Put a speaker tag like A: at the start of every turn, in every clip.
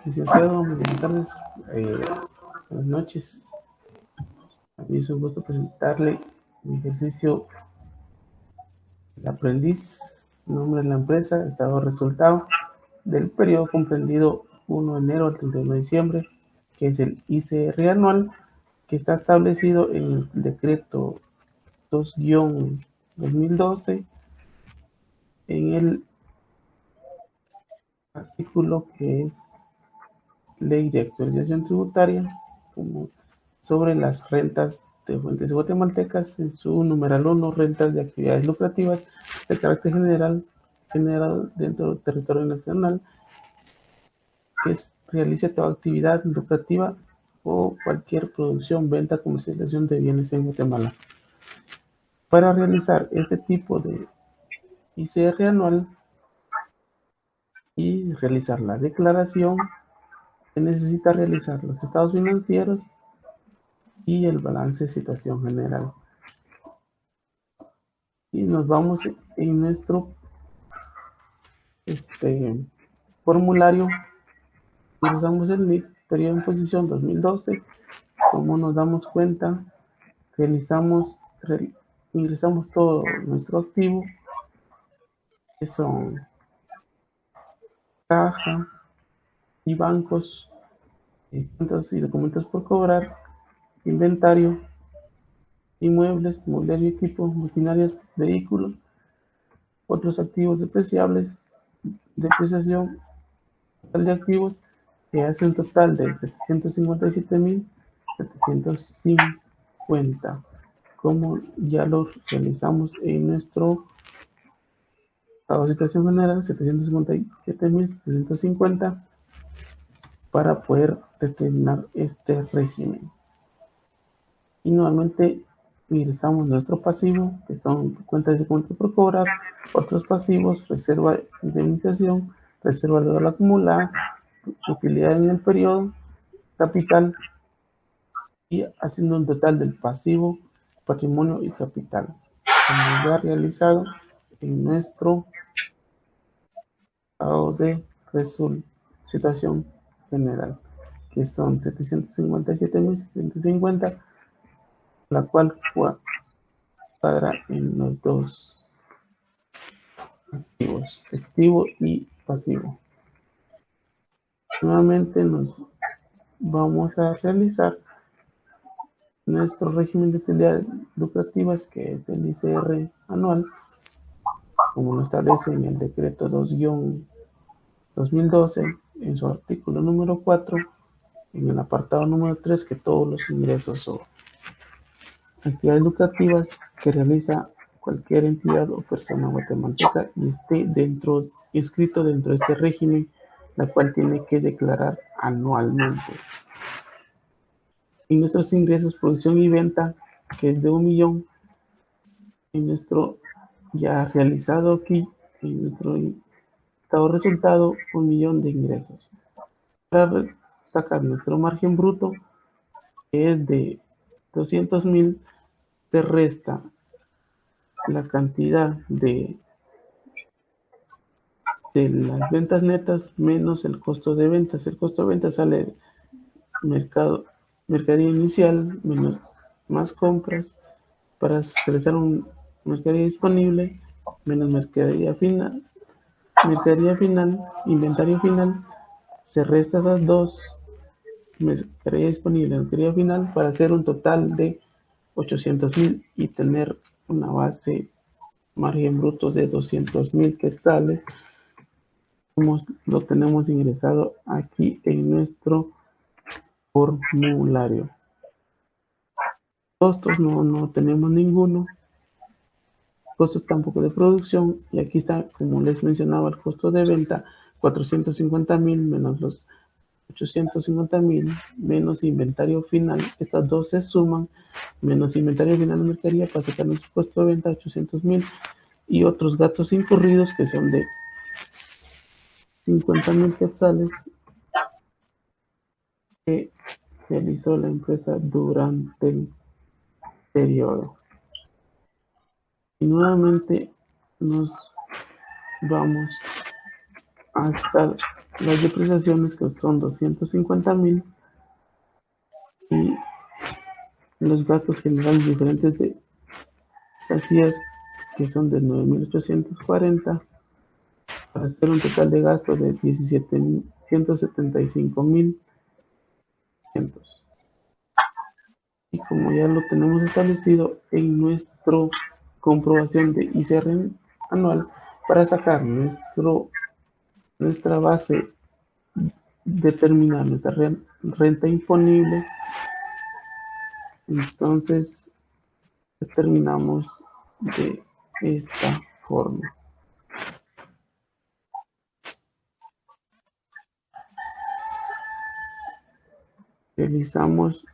A: Licenciado, buenas tardes, buenas noches. A mí es un gusto presentarle mi ejercicio de aprendiz, nombre de la empresa, estado de resultado del periodo comprendido 1 de enero al 31 de diciembre, que es el ICR anual, que está establecido en el decreto 2-2012, en el artículo que es Ley de Actualización Tributaria, como sobre las rentas de fuentes guatemaltecas en su numeral 1, rentas de actividades lucrativas de carácter general generado dentro del territorio nacional, que realice toda actividad lucrativa o cualquier producción, venta, comercialización de bienes en Guatemala. Para realizar este tipo de ICR anual y realizar la declaración, se necesita realizar los estados financieros y el balance de situación general. Y nos vamos en nuestro formulario, utilizamos el periodo de imposición 2012. Como nos damos cuenta, ingresamos todo nuestro activo, que son caja y bancos, cuentas y documentos por cobrar, inventario, inmuebles, mobiliario, equipo, maquinarias, vehículos, otros activos depreciables, depreciación total de activos, que hace un total de 757.750, como ya lo realizamos en nuestro estado de situación general, 757.750, para poder determinar este régimen. Y nuevamente ingresamos nuestro pasivo, que son cuentas de cuentas por cobrar, otros pasivos, reserva de indemnización, reserva de dólar acumulada, utilidad en el periodo, capital, y haciendo un total del pasivo, patrimonio y capital, como ya realizado en nuestro estado de situación general, que son 757.750, la cual cuadra en los dos activos, activo y pasivo. Nuevamente nos vamos a realizar nuestro régimen de utilidades lucrativas, que es el ICR anual, como lo establece en el decreto 2-2012, en su artículo número 4, en el apartado número 3, que todos los ingresos o actividades lucrativas que realiza cualquier entidad o persona guatemalteca y esté inscrito dentro de este régimen, la cual tiene que declarar anualmente. Y nuestros ingresos, producción y venta, que es de 1 millón, en nuestro ya realizado aquí, en nuestro estado resultado, 1 millón de ingresos. Para sacar nuestro margen bruto, que es de 200.000, se resta la cantidad de las ventas netas menos el costo de ventas. El costo de ventas sale mercadería inicial menos más compras para realizar un mercadería disponible menos mercadería final, inventario final. Se resta esas dos, mercadería disponible, mercadería final, para hacer un total de 800.000 y tener una base margen bruto de 200.000 quetzales, como lo tenemos ingresado aquí en nuestro formulario. Costos no tenemos ninguno, costos tampoco de producción, y aquí está, como les mencionaba, el costo de venta, 450.000 menos los 850.000 menos inventario final. Estas dos se suman, menos inventario final de mercadería, para sacar nuestro costo de venta, 800.000, y otros gastos incurridos, que son de 50.000 quetzales, que realizó la empresa durante el periodo. Y nuevamente nos vamos hasta las depreciaciones que son 250,000 y los gastos generales diferentes de casillas que son de 9,840 para hacer un total de gastos de 17,175,000. Y como ya lo tenemos establecido en nuestra comprobación de ICR anual, para sacar nuestra base, determinar nuestra renta imponible, entonces determinamos de esta forma. Realizamos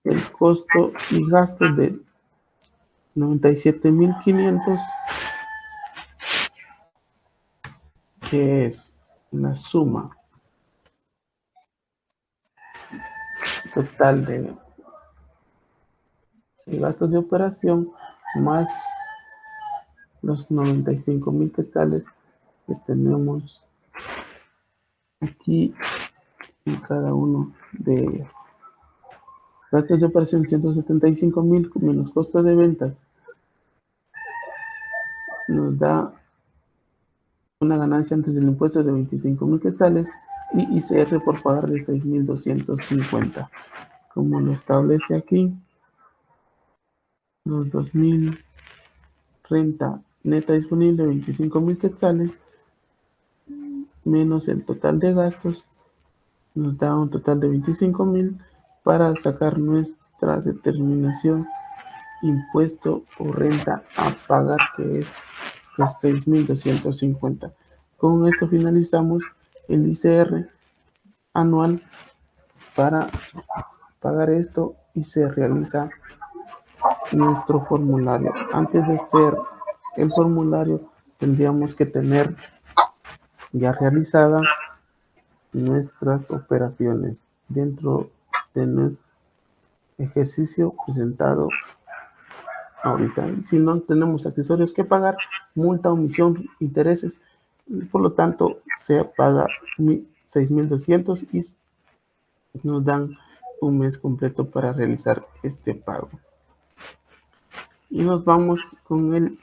A: el costo y gastos de 97,500, que es la suma total de gastos de operación más los 95,000 quetzales que tenemos aquí en cada uno de ellos. Gastos de operación 175,000 menos costos de ventas nos da una ganancia antes del impuesto de 25,000 quetzales y ICR por pagar de 6,250. Como lo establece aquí, los 2,000 renta neta disponible 25,000 quetzales menos el total de gastos nos da un total de 25,000 para sacar nuestra determinación impuesto o renta a pagar, que es de 6,250. Con esto finalizamos el ICR anual para pagar esto y se realiza nuestro formulario. Antes de hacer el formulario tendríamos que tener ya realizada nuestras operaciones dentro de nuestro ejercicio presentado ahorita. Y si no tenemos accesorios que pagar, multa, omisión, intereses, por lo tanto se paga 6,200 y nos dan un mes completo para realizar este pago. Y nos vamos con el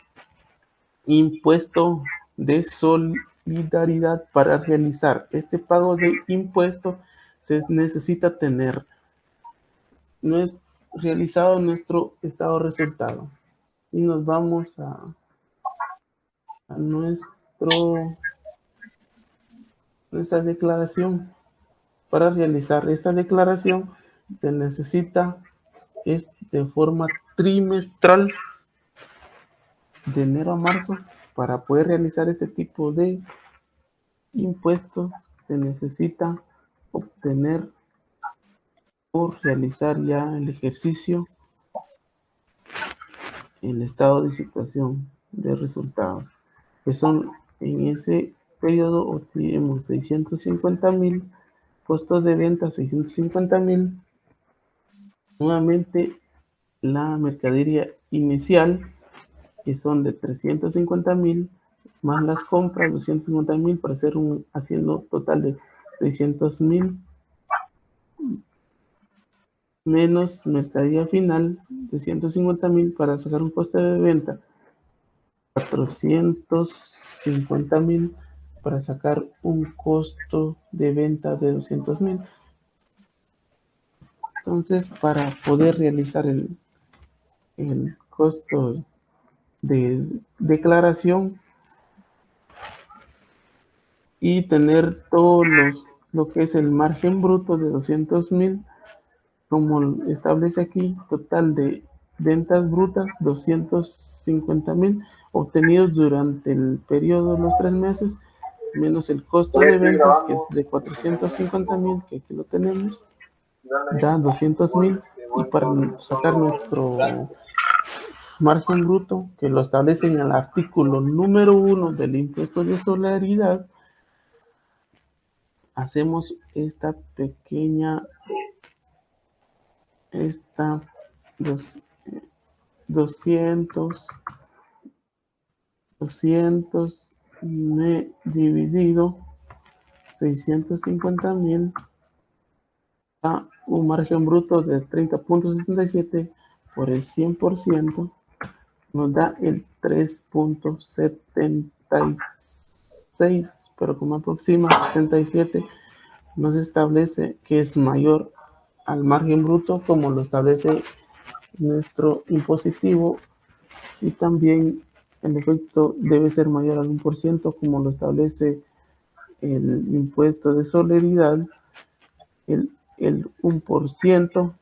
A: impuesto de solidaridad. Para realizar este pago de impuesto se necesita tener realizado nuestro estado de resultado. Y nos vamos a nuestra declaración. Para realizar esta declaración se necesita de forma trimestral, de enero a marzo. Para poder realizar este tipo de impuestos se necesita obtener o realizar ya el ejercicio, el estado de situación de resultados, que son en ese periodo obtuvimos 650,000, costos de venta 650,000, nuevamente la mercadería inicial, que son de 350,000, más las compras 250,000 para haciendo total de 600,000, menos mercadería final de 150,000 para sacar un coste de venta 450,000 para sacar un costo de venta de 200,000. Entonces, para poder realizar el costo de declaración y tener todo lo que es el margen bruto de 200,000, como establece aquí, total de ventas brutas 250,000 obtenidos durante el periodo de los 3 meses, menos el costo de ventas, que es de 450,000, que aquí lo tenemos, da 200,000. Y para sacar nuestro margen bruto, que lo establece en el artículo número 1 del impuesto de solidaridad, hacemos esta pequeña, 200 200 dividido 650,000 a un margen bruto de 30.77 por el 100%, nos da el 3.76, pero como aproxima 77, nos establece que es mayor al margen bruto, como lo establece nuestro impositivo, y también el efecto debe ser mayor al 1%, como lo establece el impuesto de solidaridad, el 1%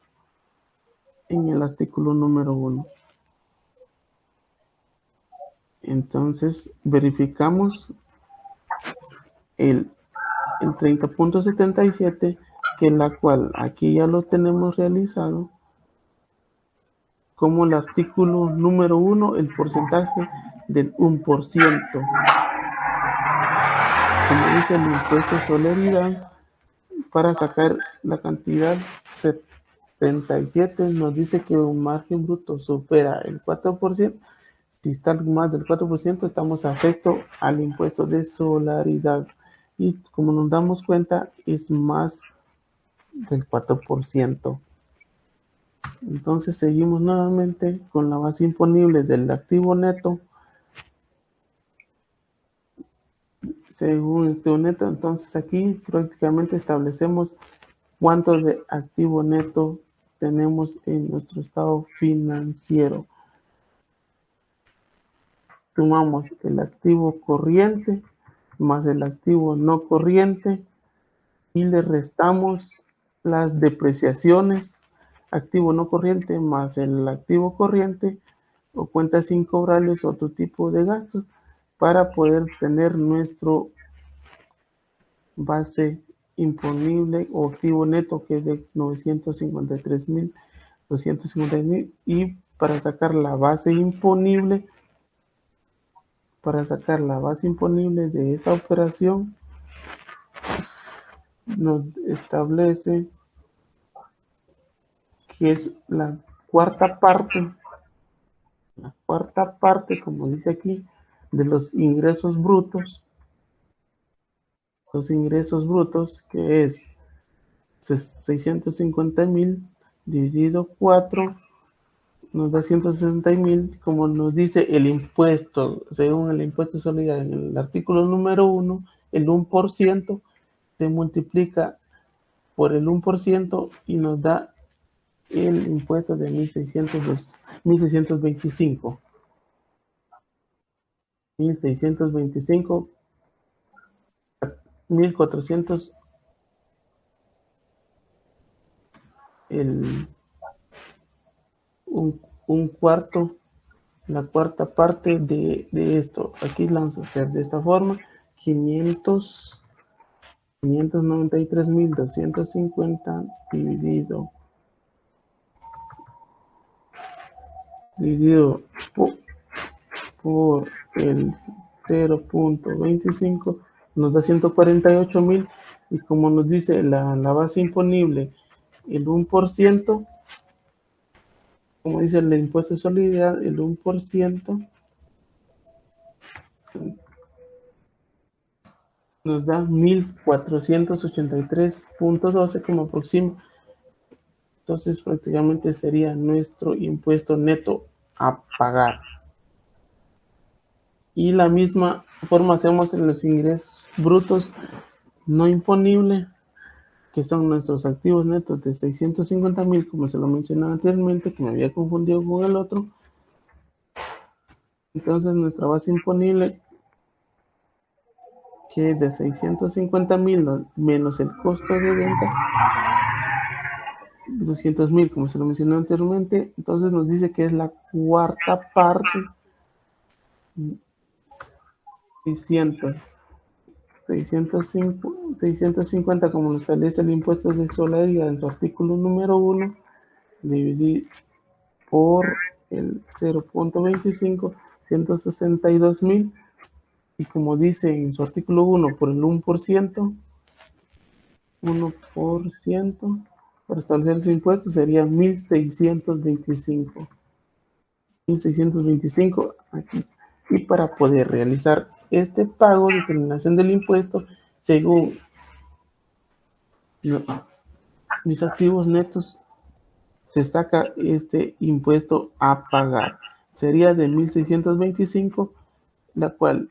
A: en el artículo número 1. Entonces verificamos el 30.77, que la cual aquí ya lo tenemos realizado, como el artículo número 1, el porcentaje del 1%. Como dice el impuesto de solidaridad, para sacar la cantidad 77, nos dice que un margen bruto supera el 4%. Si está más del 4%, estamos afecto al impuesto de solidaridad. Y como nos damos cuenta, es más del 4%. Entonces seguimos nuevamente con la base imponible del activo neto. Según el activo neto, entonces aquí prácticamente establecemos cuánto de activo neto tenemos en nuestro estado financiero. Sumamos el activo corriente más el activo no corriente y le restamos las depreciaciones, activo no corriente más el activo corriente o cuentas incobrables o otro tipo de gastos, para poder tener nuestro base imponible o activo neto, que es de 953,250,000, y para sacar la base imponible de esta operación, nos establece que es la cuarta parte, como dice aquí, de los ingresos brutos, que es 650,000 dividido 4, nos da 160,000, como nos dice el impuesto, según el impuesto de solidaridad en el artículo número 1, el 1% se multiplica por el 1% y nos da el impuesto de 1,625. 1,400, un cuarto, la cuarta parte de esto. Aquí lo vamos a hacer de esta forma: 593,250 dividido por el 0.25, nos da 148,000, y como nos dice la base imponible, el 1%, como dice el impuesto de solidaridad, el 1% nos da 1,483,12 como aproxima. Entonces prácticamente sería nuestro impuesto neto a pagar. Y la misma forma hacemos en los ingresos brutos no imponibles, que son nuestros activos netos de 650,000, como se lo mencionaba anteriormente, que me había confundido con el otro. Entonces nuestra base imponible, que es de 650,000 menos el costo de venta, 200,000, como se lo mencionó anteriormente. Entonces nos dice que es la cuarta parte, 650, como lo establece el impuesto de solidaridad en su artículo número 1, dividir por el 0.25, 162,000, y como dice en su artículo 1, por el 1%, para establecer ese impuesto sería 1,625. Aquí Y para poder realizar este pago, determinación del impuesto, según mis activos netos, se saca este impuesto a pagar. Sería de 1.625, la cual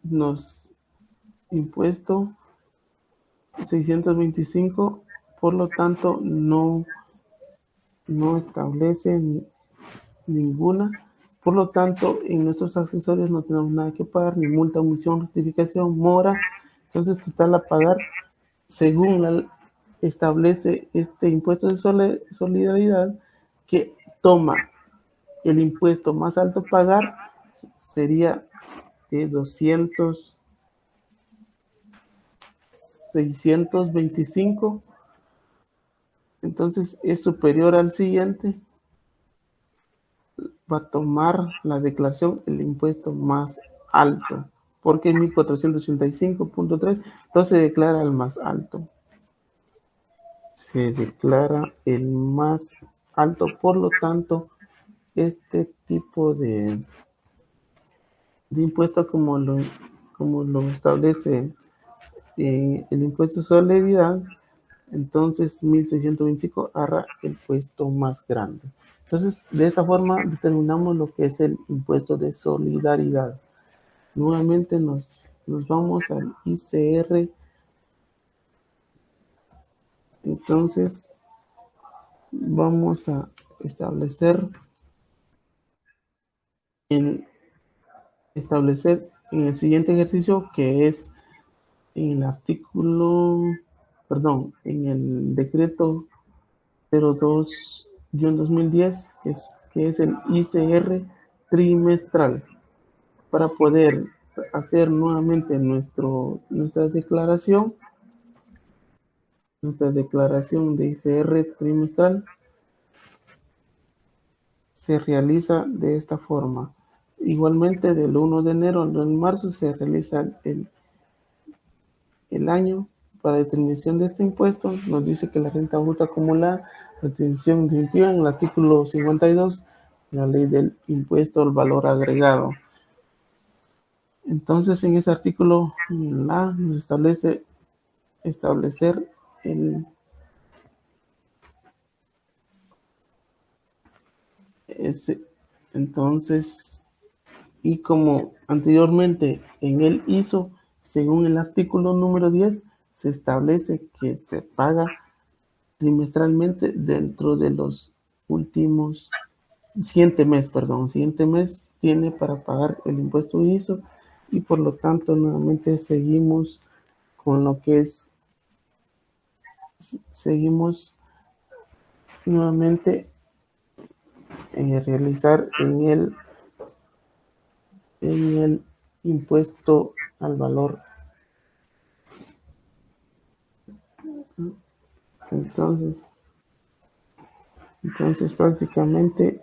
A: nos impuesto 625, por lo tanto no establece ninguna. Por lo tanto, en nuestros accesorios no tenemos nada que pagar, ni multa, omisión, rectificación, mora. Entonces, total a pagar según establece este impuesto de solidaridad, que toma el impuesto más alto a pagar, sería de 625. Entonces es superior al siguiente, va a tomar la declaración el impuesto más alto, porque es 1485.3, entonces se declara el más alto. Se declara el más alto, por lo tanto, este tipo de impuesto, como lo establece el impuesto de solidaridad, entonces 1.625 hará el puesto más grande. Entonces, de esta forma determinamos lo que es el impuesto de solidaridad. Nuevamente nos vamos al ICR. Entonces, vamos a establecer en, en el siguiente ejercicio, que es en el artículo, perdón, en el decreto 02-2010, que es el ICR trimestral, para poder hacer nuevamente nuestra declaración de ICR trimestral. Se realiza de esta forma. Igualmente, del 1 de enero al 1 de marzo se realiza el año. Para determinación de este impuesto, nos dice que la renta bruta acumulada, retención definitiva en el artículo 52, la ley del impuesto al valor agregado. Entonces, en ese artículo, nos establece establecer entonces, y como anteriormente en el ISO, según el artículo número 10, se establece que se paga trimestralmente dentro de los últimos siguiente mes tiene para pagar el impuesto ISO, y por lo tanto nuevamente con lo que es seguimos nuevamente realizar en el impuesto al valor. Entonces prácticamente,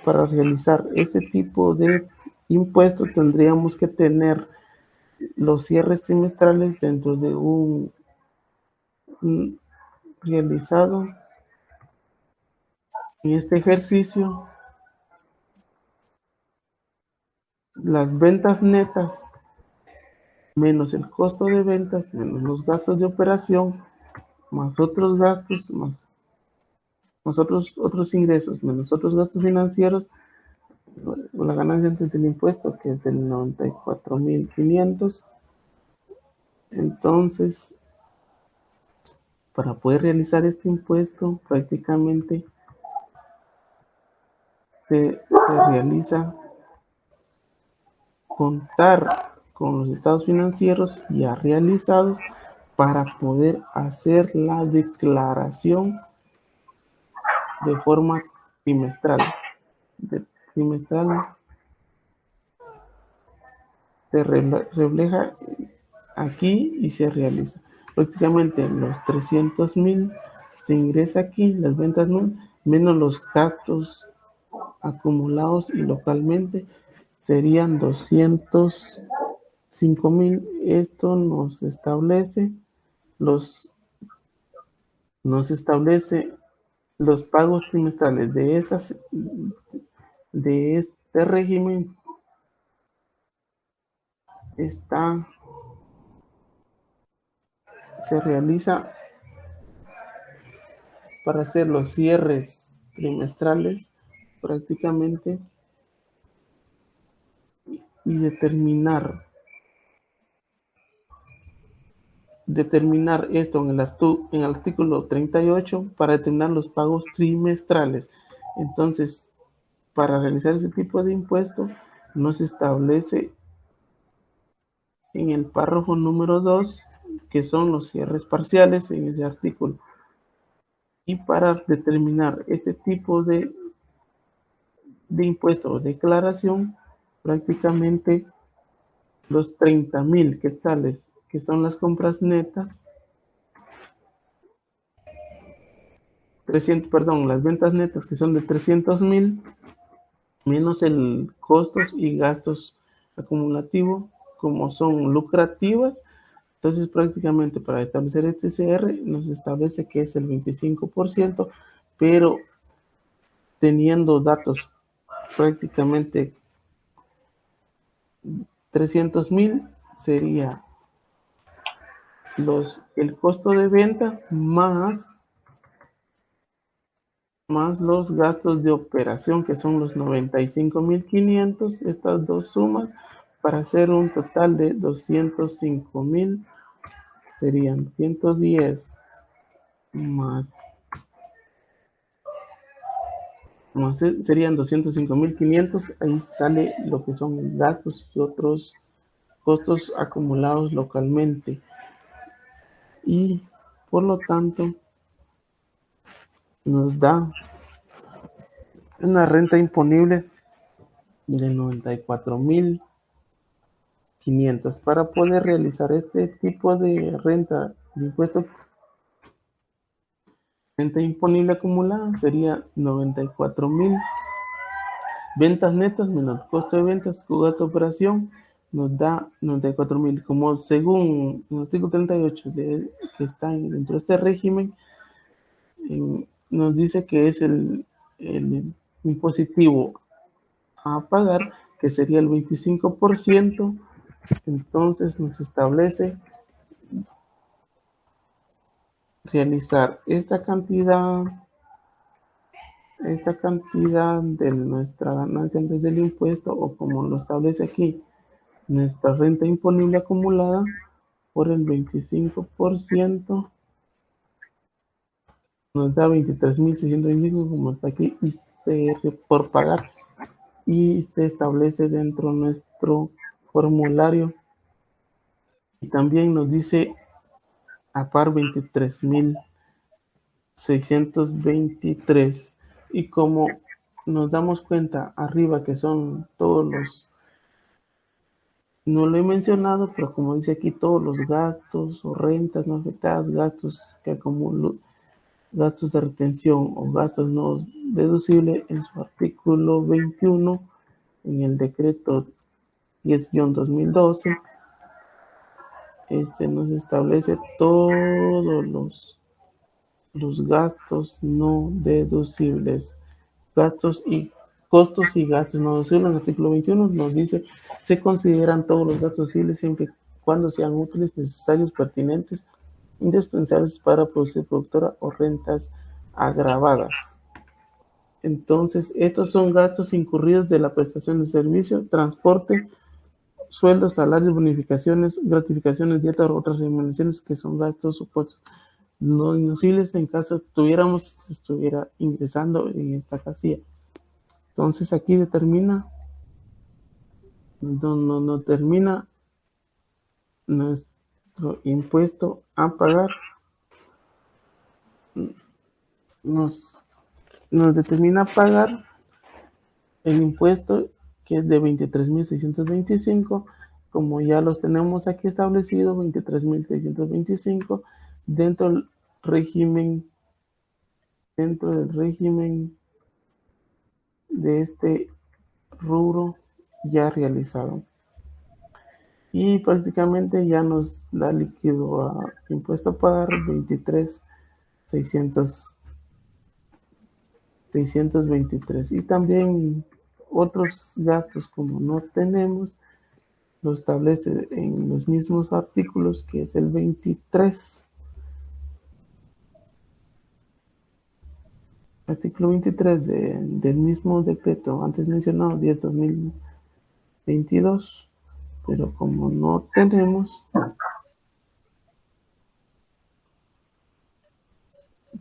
A: para realizar este tipo de impuesto tendríamos que tener los cierres trimestrales dentro de un realizado en este ejercicio, las ventas netas menos el costo de ventas, menos los gastos de operación, más otros gastos, más otros ingresos, menos otros gastos financieros, la ganancia antes del impuesto, que es del 94.500. Entonces, para poder realizar este impuesto, prácticamente se realiza contar con los estados financieros ya realizados para poder hacer la declaración de forma trimestral. Trimestral se refleja aquí y se realiza. Prácticamente los 300.000 se ingresa aquí, las ventas menos los gastos acumulados y localmente serían 205.000. Esto nos establece los pagos trimestrales de este régimen se realiza para hacer los cierres trimestrales prácticamente y determinar esto en el artículo 38 para determinar los pagos trimestrales. Entonces, para realizar ese tipo de impuesto, nos establece en el párrafo número 2 que son los cierres parciales en ese artículo. Y para determinar este tipo de impuesto o declaración, prácticamente los 30,000 quetzales, que son las compras netas, 300, las ventas netas que son de 300,000, menos el costos y gastos acumulativos, como son lucrativas. Entonces, prácticamente para establecer este CR nos establece que es el 25%, pero teniendo datos prácticamente 300,000 sería el costo de venta más los gastos de operación, que son los 95,500, estas dos sumas, para hacer un total de 205,000, serían 110 más, serían 205,500, ahí sale lo que son gastos y otros costos acumulados localmente. Y por lo tanto, nos da una renta imponible de 94,500. Para poder realizar este tipo de renta imponible acumulada sería 94,000 ventas netas menos costo de ventas con gasto de operación, nos da 94,000. Como según el artículo 38 que está dentro de este régimen, nos dice que es el impositivo a pagar, que sería el 25%. Entonces nos establece realizar esta cantidad de nuestra ganancia antes del impuesto, o como lo establece aquí, nuestra renta imponible acumulada por el 25%, nos da 23,625, como está aquí, y por pagar, y se establece dentro de nuestro formulario. Y también nos dice a par 23,623. Y como nos damos cuenta arriba que son todos los, no lo he mencionado, pero como dice aquí, todos los gastos o rentas no afectadas, gastos que acumulo, gastos de retención o gastos no deducibles, en su artículo 21, en el decreto 10-2012, nos establece todos los gastos no deducibles, gastos y costos y gastos no deducibles. En el artículo 21 nos dice: se consideran todos los gastos deducibles siempre y cuando sean útiles, necesarios, pertinentes, indispensables para producir productora o rentas agravadas. Entonces, estos son gastos incurridos de la prestación de servicio, transporte, sueldos, salarios, bonificaciones, gratificaciones, dietas o otras remuneraciones, que son gastos supuestos no deducibles en caso estuviera ingresando en esta casilla. Entonces aquí determina, no termina nuestro impuesto a pagar, nos determina pagar el impuesto, que es de 23,625, como ya los tenemos aquí establecido, 23,625 dentro del régimen de este rubro ya realizado. Y prácticamente ya nos da líquido a impuesto a pagar 23,623. Y también otros gastos, como no tenemos, lo establece en los mismos artículos, que es el 23. Artículo 23 del mismo decreto antes mencionado, 10/2022, pero como no tenemos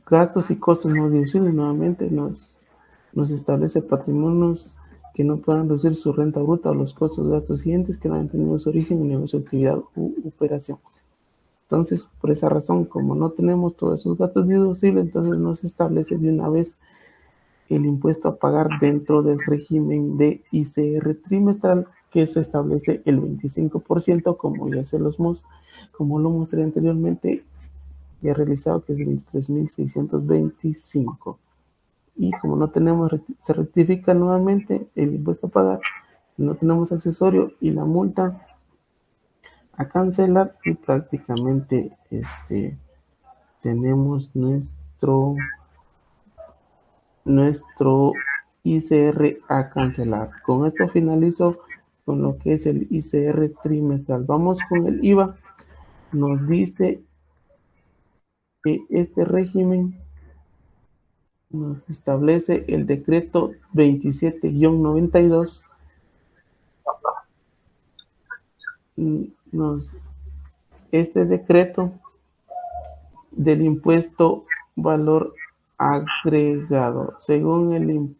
A: gastos y costos no deducibles, nuevamente nos establece patrimonios que no puedan reducir su renta bruta o los costos de gastos siguientes que no hayan tenido su origen en negocio, actividad u operación. Entonces, por esa razón, como no tenemos todos esos gastos deducibles, entonces nos establece de una vez el impuesto a pagar dentro del régimen de ICR trimestral, que se establece el 25%, como lo mostré anteriormente, y he realizado, que es 23.625. Y como no tenemos, se rectifica nuevamente el impuesto a pagar, no tenemos accesorio y la multa a cancelar, y prácticamente tenemos nuestro ICR a cancelar. Con esto finalizo con lo que es el ICR trimestral. Vamos con el IVA. Nos dice que este régimen nos establece el decreto 27-92. Este decreto del impuesto valor agregado, según en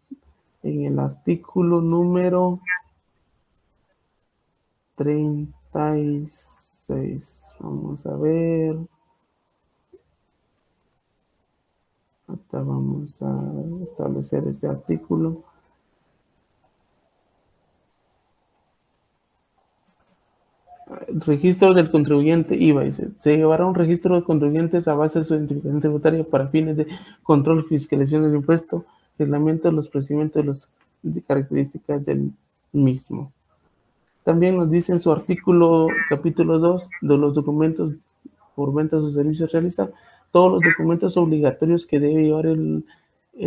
A: el artículo número 36. Vamos a ver. Hasta vamos a establecer este artículo. Registro del contribuyente IVA. Dice, se llevará un registro de contribuyentes a base de su identificación tributaria para fines de control, fiscalización del impuesto, reglamento de los procedimientos de las características del mismo. También nos dice en su artículo, capítulo 2, de los documentos por ventas o servicios realizados, todos los documentos obligatorios que debe llevar el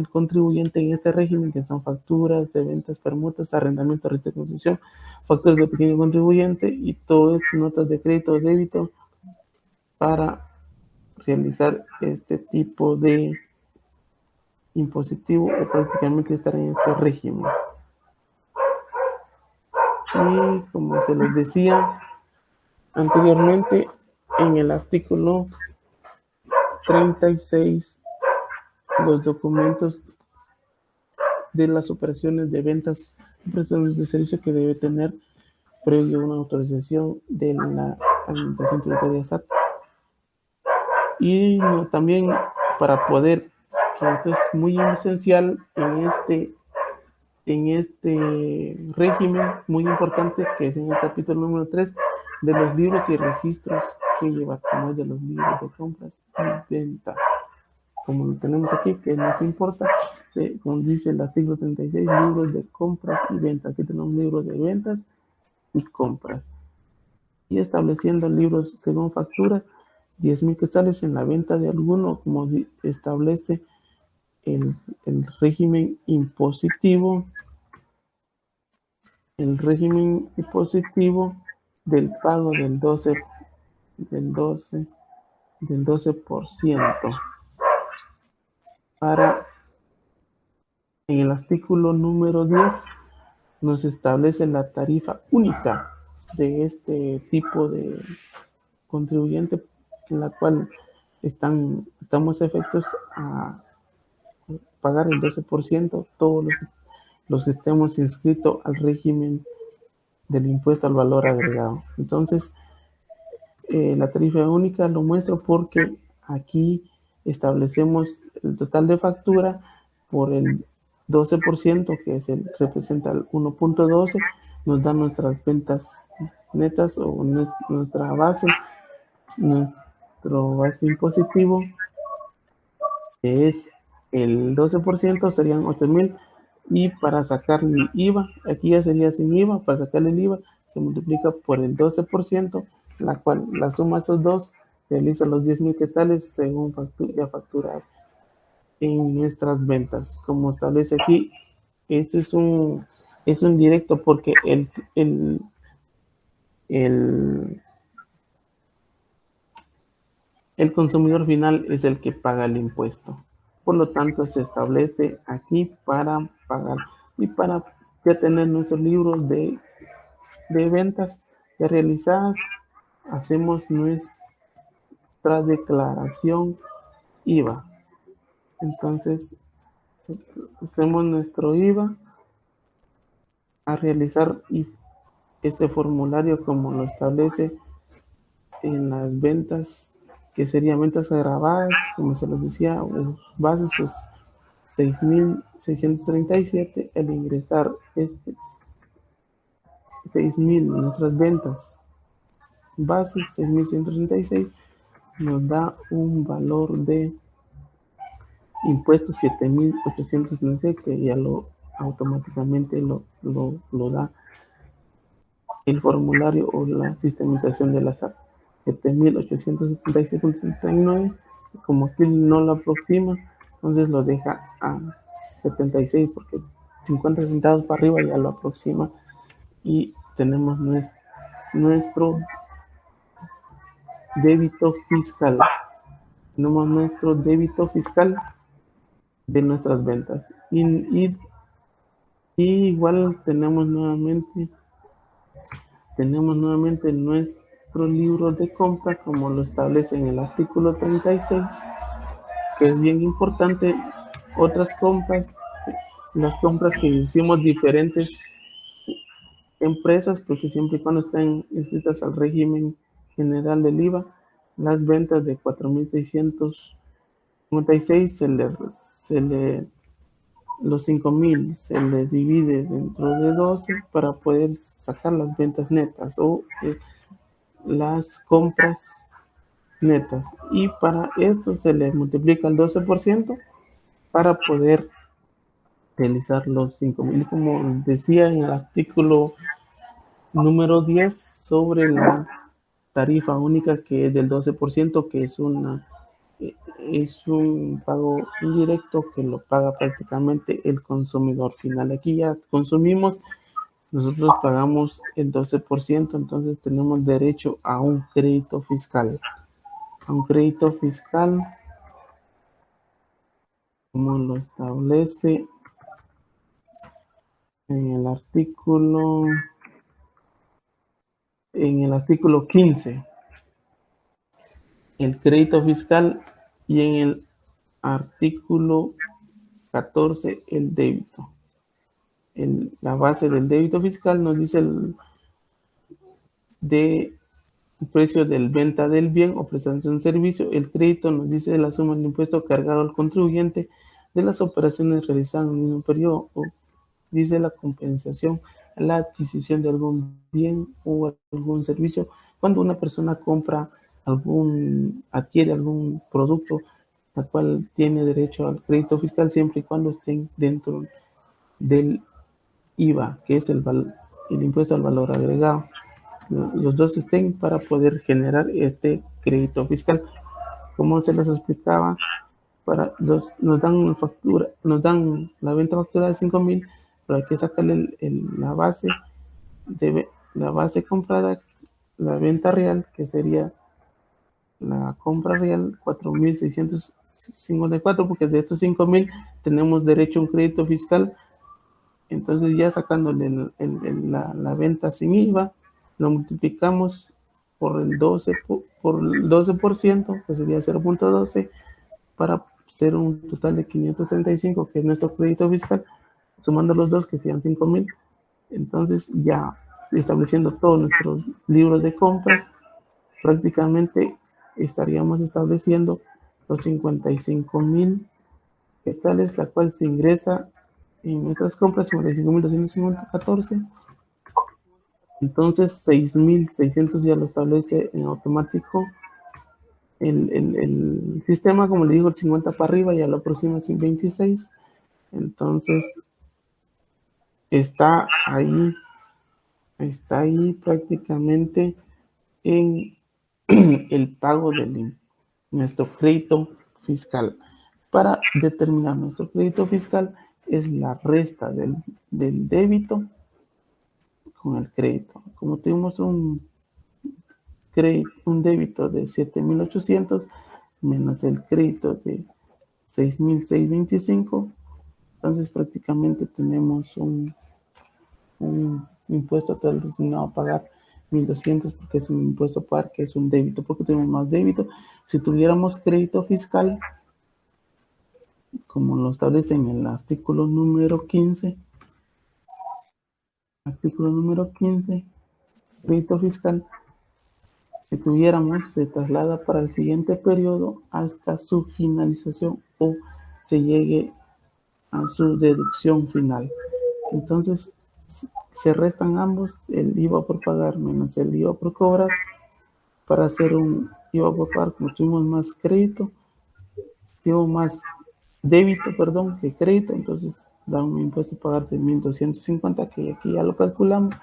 A: contribuyente en este régimen, que son facturas de ventas, permutas, arrendamiento, renta de construcción, facturas de pequeño contribuyente y todo esto, notas de crédito o débito, para realizar este tipo de impositivo o prácticamente estar en este régimen. Y como se les decía anteriormente, en el artículo 36, los documentos de las operaciones de ventas y prestaciones de servicio que debe tener previo una autorización de la Administración Tributaria SAT. Y también para poder, que esto es muy esencial en este régimen, muy importante, que es en el capítulo número 3, de los libros y registros que lleva, como es de los libros de compras y ventas. Como lo tenemos aquí, que nos importa, como dice el artículo 36, libros de compras y ventas. Aquí tenemos libros de ventas y compras. Y estableciendo libros según factura, 10,000 quetzales en la venta de alguno, como establece el régimen impositivo. El régimen impositivo del pago del 12%. En el artículo número 10 nos establece la tarifa única de este tipo de contribuyente, en la cual estamos efectos a pagar el 12%, todos los que estemos inscritos al régimen del impuesto al valor agregado. Entonces, la tarifa única lo muestro porque aquí establecemos el total de factura por el 12%, que representa el 1.12, nos da nuestras ventas netas o nuestra base, nuestro base impositivo, que es el 12%, serían 8,000. Y para sacarle el IVA, aquí ya sería sin IVA, para sacarle el IVA se multiplica por el 12%, la cual la suma de esos dos realiza los 10,000 quetzales según ya facturar en nuestras ventas. Como establece aquí, este es un directo, porque el, el consumidor final es el que paga el impuesto. Por lo tanto, se establece aquí para pagar y para ya tener nuestros libros de ventas ya realizadas, hacemos nuestra declaración IVA. Entonces, hacemos nuestro IVA a realizar este formulario como lo establece en las ventas, que serían ventas agravadas, como se les decía, bases es 6.637, el ingresar 6.000 nuestras ventas bases, 6.136, nos da un valor de impuestos 7.836, que ya automáticamente lo da el formulario o la sistematización de la SAT. 7.877.39, como aquí no lo aproxima, entonces lo deja a 76, porque 50 centavos para arriba ya lo aproxima, y tenemos nuestro débito fiscal. Tenemos nuestro débito fiscal de nuestras ventas. Y igual tenemos nuevamente nuestro libro de compra, como lo establece en el artículo 36, que es bien importante. Otras compras, las compras que hicimos diferentes empresas, porque siempre y cuando estén inscritas al régimen general del IVA, las ventas de 4.656 se le los 5.000 se le divide dentro de 12 para poder sacar las ventas netas o las compras netas, y para esto se le multiplica el 12% para poder realizar los 5.000, como decía en el artículo número 10 sobre la tarifa única, que es del 12%, que es un pago indirecto que lo paga prácticamente el consumidor final. Aquí ya consumimos, nosotros pagamos el 12%, entonces tenemos derecho a un crédito fiscal. A un crédito fiscal, como lo establece en el artículo 15, el crédito fiscal, y en el artículo 14, el débito. La base del débito fiscal nos dice de precio del venta del bien o prestación de un servicio. El crédito nos dice la suma del impuesto cargado al contribuyente de las operaciones realizadas en el mismo periodo, o dice la compensación a la adquisición de algún bien o algún servicio. Cuando una persona adquiere algún producto, la cual tiene derecho al crédito fiscal siempre y cuando estén dentro del IVA, que es el impuesto al valor agregado. Los dos estén para poder generar este crédito fiscal. Como se les explicaba, nos dan la venta facturada de 5.000, pero hay que sacarle la base comprada, la venta real, que sería la compra real, 4.654, porque de estos 5.000 tenemos derecho a un crédito fiscal. Entonces, ya sacándole la venta sin IVA, lo multiplicamos por el 12%, que sería 0.12, para ser un total de 535, que es nuestro crédito fiscal, sumando los dos, que serían 5.000. Entonces, ya estableciendo todos nuestros libros de compras, prácticamente estaríamos estableciendo los 55.000 quetzales, la cual se ingresa en nuestras compras, 55.214. Entonces, 6.600 ya lo establece en automático el sistema. Como le digo, el 50 para arriba ya lo aproxima sin 26. Entonces, está ahí prácticamente en el pago de nuestro crédito fiscal. Para determinar nuestro crédito fiscal es la resta del débito con el crédito. Como tuvimos un un débito de 7.800 menos el crédito de 6.625. Entonces prácticamente tenemos un impuesto total destinado a pagar 1.200 porque es un impuesto par que es un débito, porque tenemos más débito. Si tuviéramos crédito fiscal, como lo establece en el artículo número 15, crédito fiscal que tuviéramos se traslada para el siguiente periodo hasta su finalización o se llegue a su deducción final. Entonces, se restan ambos, el IVA por pagar menos el IVA por cobrar, para hacer un IVA por pagar, como tuvimos más crédito, tuvimos más débito, perdón, que crédito, entonces da un impuesto a pagar de 1.250, que aquí ya lo calculamos,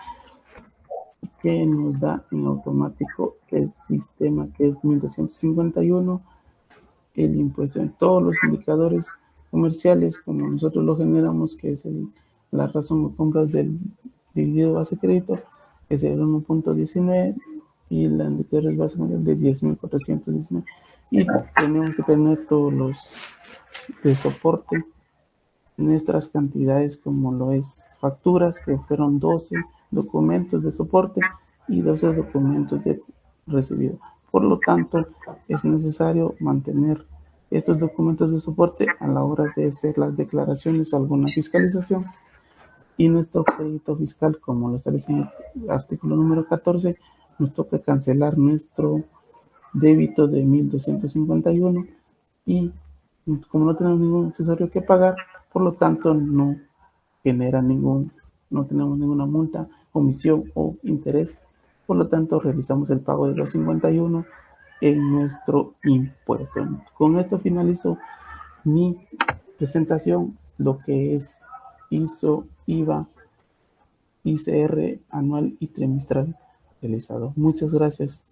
A: que nos da en automático el sistema, que es 1.251, el impuesto en todos los indicadores comerciales, como nosotros lo generamos, que es la razón de compras del dividido base crédito, que es el 1.19, y la indicadores base de 10.419. Y tenemos que tener todos los de soporte, nuestras cantidades, como lo es facturas, que fueron 12 documentos de soporte y 12 documentos de recibido. Por lo tanto, es necesario mantener estos documentos de soporte a la hora de hacer las declaraciones o alguna fiscalización, y nuestro crédito fiscal, como lo establece en el artículo número 14, nos toca cancelar nuestro débito de 1.251, y como no tenemos ningún accesorio que pagar, por lo tanto no no tenemos ninguna multa, comisión o interés. Por lo tanto, realizamos el pago de los 51 en nuestro impuesto. Con esto finalizo mi presentación, lo que es ISO, IVA, ICR anual y trimestral realizado. Muchas gracias.